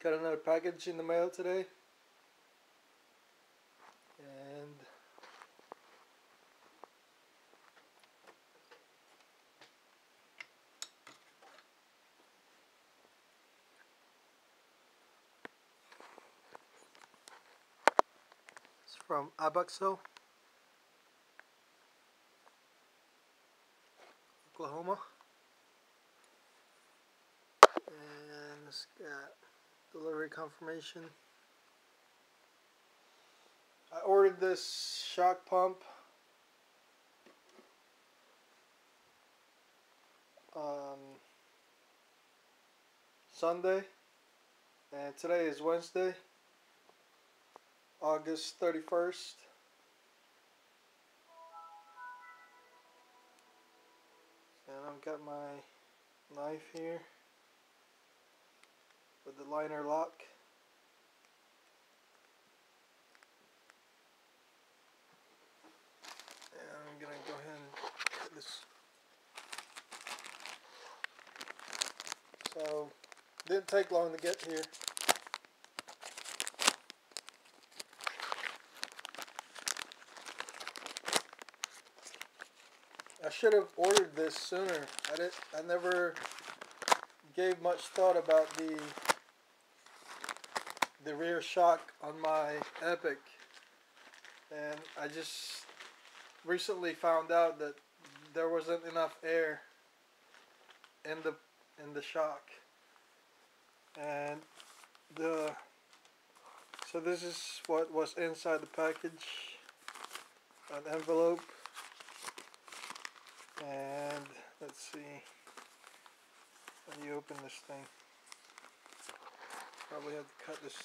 Got another package in the mail today, and it's from Abaxo, Oklahoma, and it's got delivery confirmation. I ordered this shock pump on Sunday, and today is Wednesday, August 31st. And I've got my knife here with the liner lock. And I'm going to go ahead and cut this. So, didn't take long to get here. I should have ordered this sooner. I never gave much thought about the rear shock on my Epic, and I just recently found out that there wasn't enough air in the shock, and so this is what was inside the package, an envelope. And let's see, how do you open this thing? Probably have to cut this.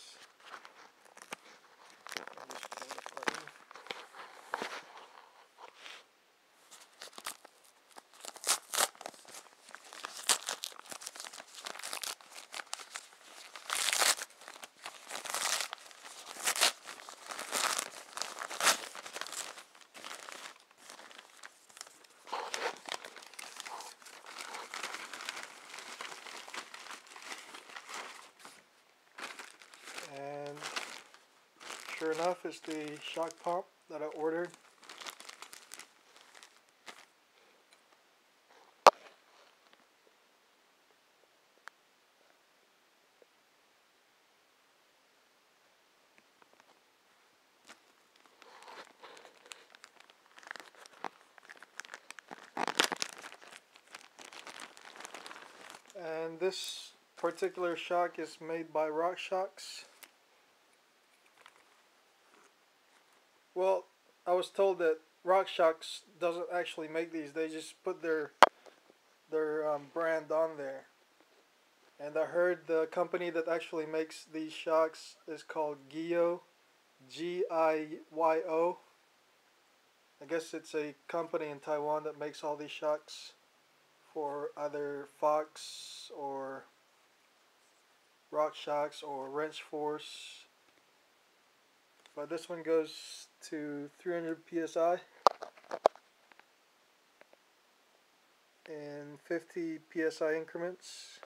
And sure enough, it's the shock pump that I ordered. And this particular shock is made by RockShox. Well, I was told that RockShox doesn't actually make these. They just put their brand on there. And I heard the company that actually makes these shocks is called Giyo, G-I-Y-O. I guess it's a company in Taiwan that makes all these shocks for either Fox or RockShox or Wrench Force. But this one goes to 300 psi in 50 psi increments.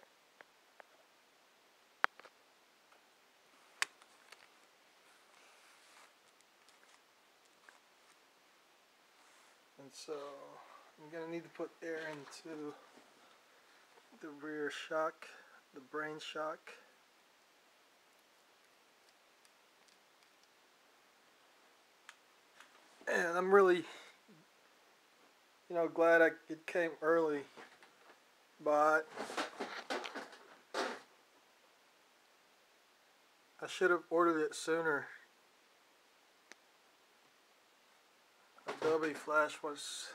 And so I'm going to need to put air into the rear shock, the brain shock. And I'm really, glad it came early, but I should have ordered it sooner. Adobe Flash was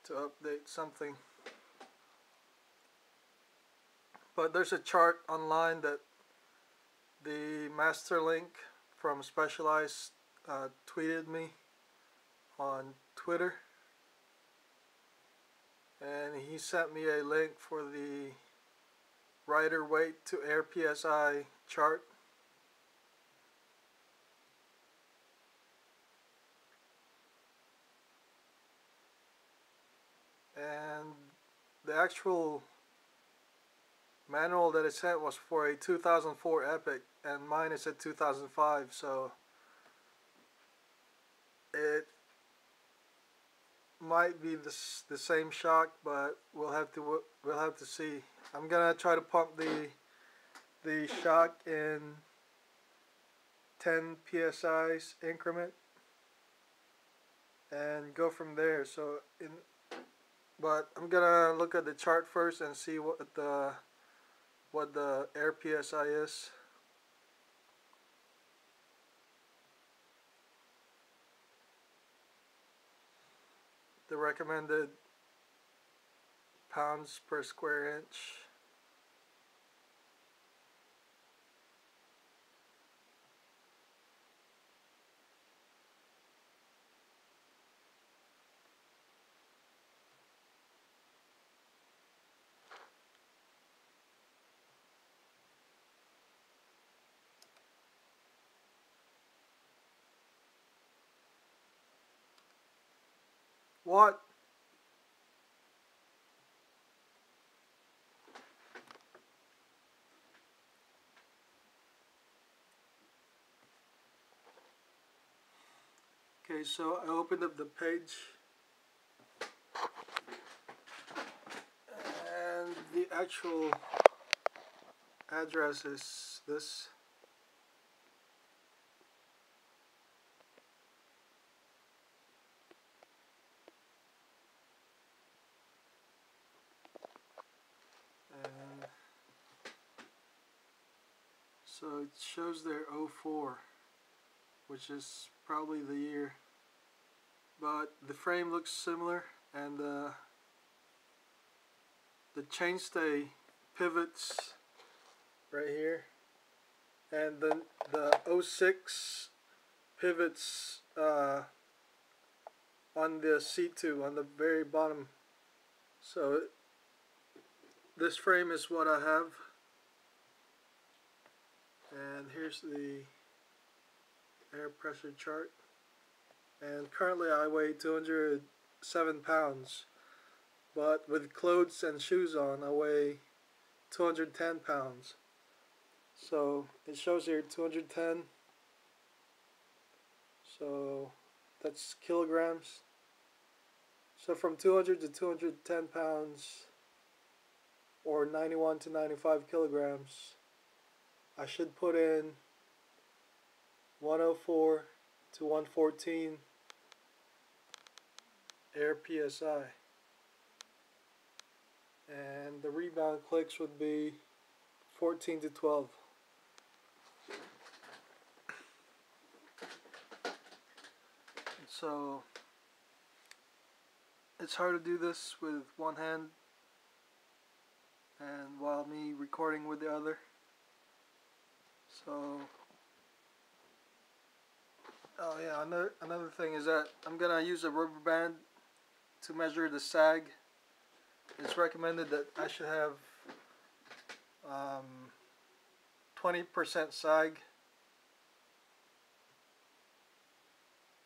to update something. But there's a chart online that the master link from Specialized tweeted me on Twitter, and he sent me a link for the rider weight to air PSI chart. And the actual manual that it sent was for a 2004 Epic, and mine is a 2005, so it might be the same shock, but we'll have to see. I'm gonna try to pump the shock in 10 psi's increment and go from there. But I'm gonna look at the chart first and see what the air psi is. The recommended pounds per square inch. What? Okay, so I opened up the page, and the actual address is this. And so it shows there 04, which is probably the year, but the frame looks similar, and the chainstay pivots right here, and the 06 pivots on the C2 on the very bottom. So this frame is what I have, and here's the air pressure chart, and currently I weigh 207 pounds, but with clothes and shoes on I weigh 210 pounds. So it shows here 210, so that's kilograms. So from 200 to 210 pounds, or 91 to 95 kilograms, I should put in 104 to 114 air psi, and the rebound clicks would be 14 to 12. So it's hard to do this with one hand and while me recording with the other. So oh yeah, another thing is that I'm gonna use a rubber band to measure the sag. It's recommended that I should have 20% sag,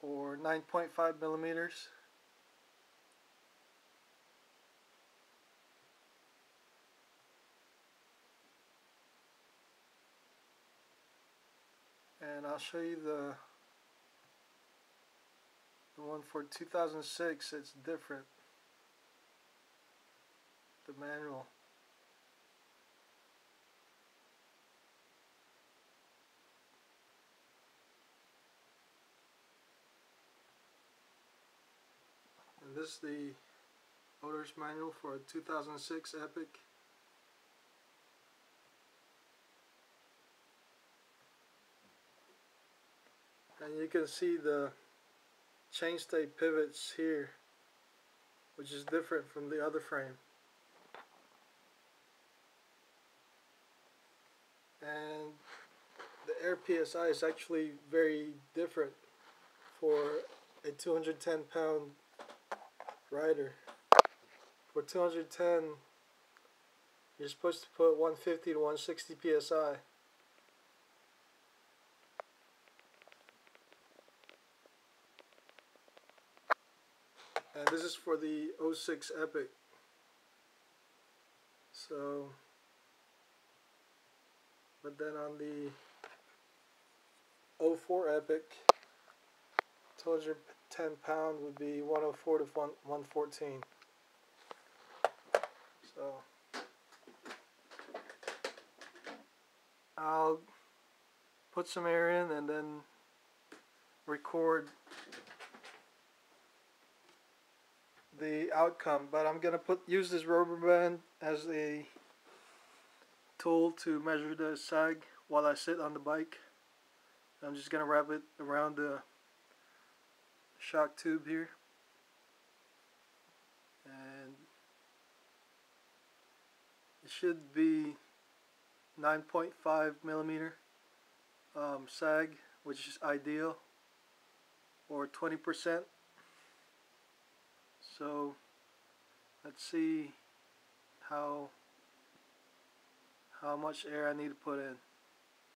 or 9.5 millimeters. And I'll show you the one for 2006. It's different, the manual. And this is the owner's manual for a 2006 Epic. And you can see the chainstay pivots here, which is different from the other frame. And the air psi is actually very different for a 210 pound rider. For 210, you're supposed to put 150 to 160 psi. And this is for the 06 Epic. So but then on the 04 Epic, told you 10 pound would be 104 to 114. So I'll put some air in and then record the outcome, but I'm gonna use this rubber band as a tool to measure the sag while I sit on the bike. I'm just gonna wrap it around the shock tube here, and it should be 9.5 millimeter sag, which is ideal, or 20%. So let's see how much air I need to put in.